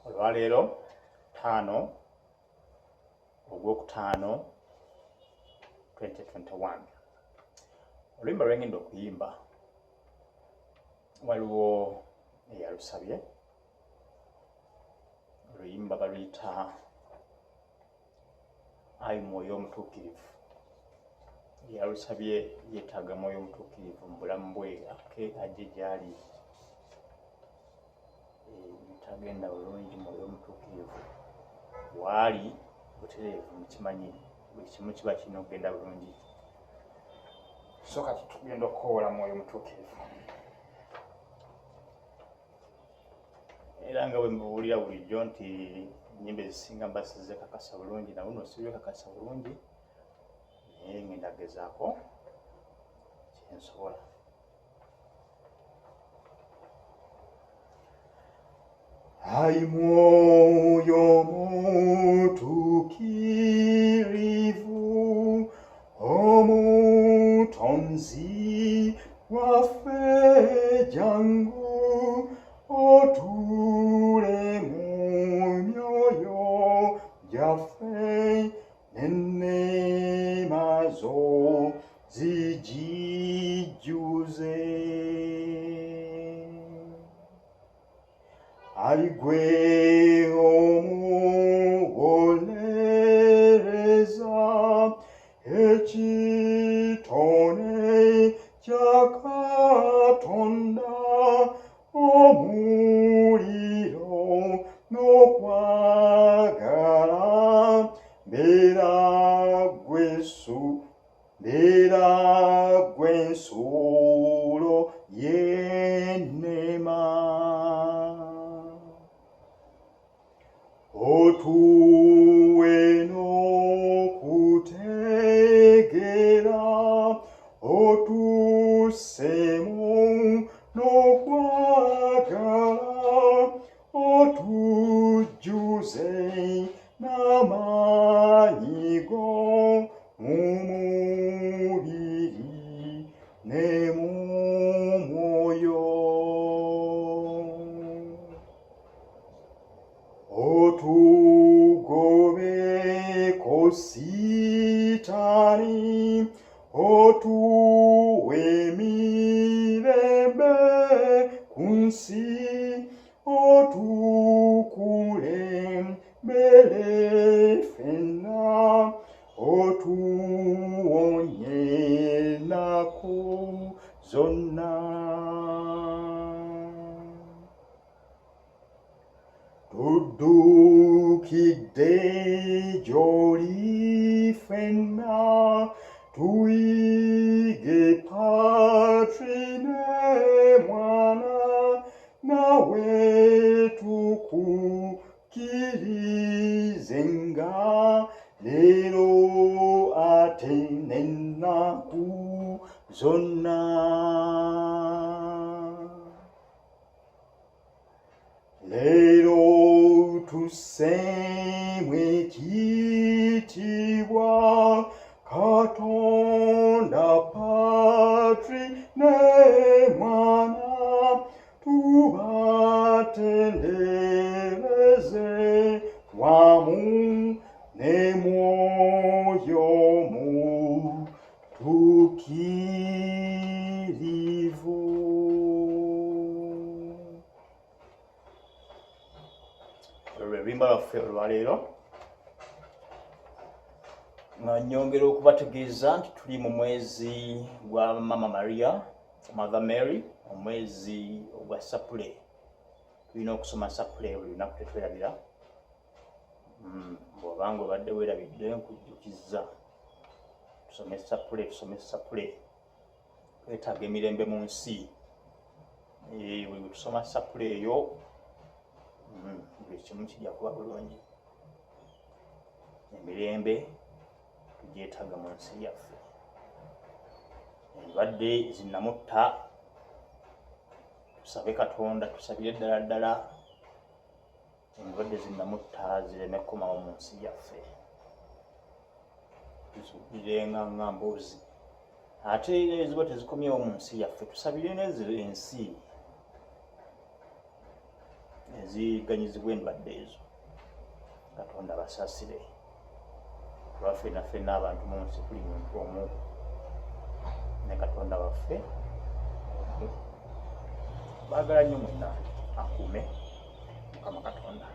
Olwaleero 5 Ogwokutaano 2021 oluyimba lwengenda okuyimba waliwo eyalusabye oluyimba baluyita Ayi Mwoyo Mutuukirivu yalusabye yeetaaga mwoyo mutuukirivu mu bulamu bwe ate ajje gy'ali tagenda bulungi mwoyo mutuukirivu waali butereevu mukimanyi buli kimu kiba kirina okugenda bulungi so kati tugenda okukoola mwoyo mutuukirivu era nga bwe mubuulira bulijjo nti ennyimba ezisinga mbasize kakasa bulungi nawe noosibye kakasa bulungi naye ngenda gezaako kyensobola. Ayi Mwoyo Mutuukirivu Omutonzi waffe jangu otuule mu myoyo gyaffe n'enneema zo zijijjuze. Ayi gwe omuwolereza ekitone kya Katonda omuliro n'okwagala beera gw'ensuulo y'enneema. Otuwe n'okutegeera otussemu n'okwagala otujjuze n'amaanyi go mu mubiri ne mu mwoyo. Otugobeko Sitaani otuwe emirembe ku nsi otukulembere ffenna otuwonye ennaku zonna. Tuddukidde gy'oli ffenna tuyige Patri ne Mwana nawe tukukkirizenga leero ate n'ennaku zonna. Leero tusseemu ekitiibwa Katonda Patri ne Mwana tubatendereze wamu ne Mwoyo Mutuukirivu. Oluyimba lwaffe olwaleero nga nnyongera okubategeeza nti tuli mu mwezi gwa Mama Maria, Mother Mary, omwezi ogwa Sapule. Tulina okusoma Sapule buli lunaku tetwerabira. Bw'obanga obadde weerabidde nkujjukizza tusome Sapule. Twetaaga emirembe mu nsi. Bwe tusoma Sapule eyo buli kimu kijja kuba bulungi. Emirembe tugyetaaga mu nsi yaffe. Endwadde zinnamutta tusabe Katonda tusabire ddala ddala endwadde zinnamutta zireme kukomawo mu nsi yaffe. Tusubirenga nga mboozi ate eziba tezikomyewo mu nsi yaffe tusabire n'ensi eziganyizibwa endwadde ezo Katonda basaasire lwaffe naffe n'abantu mu nsi tuli muntu omu ne Katonda waffe baagala nnyo mwenna akuume Mukama Katonda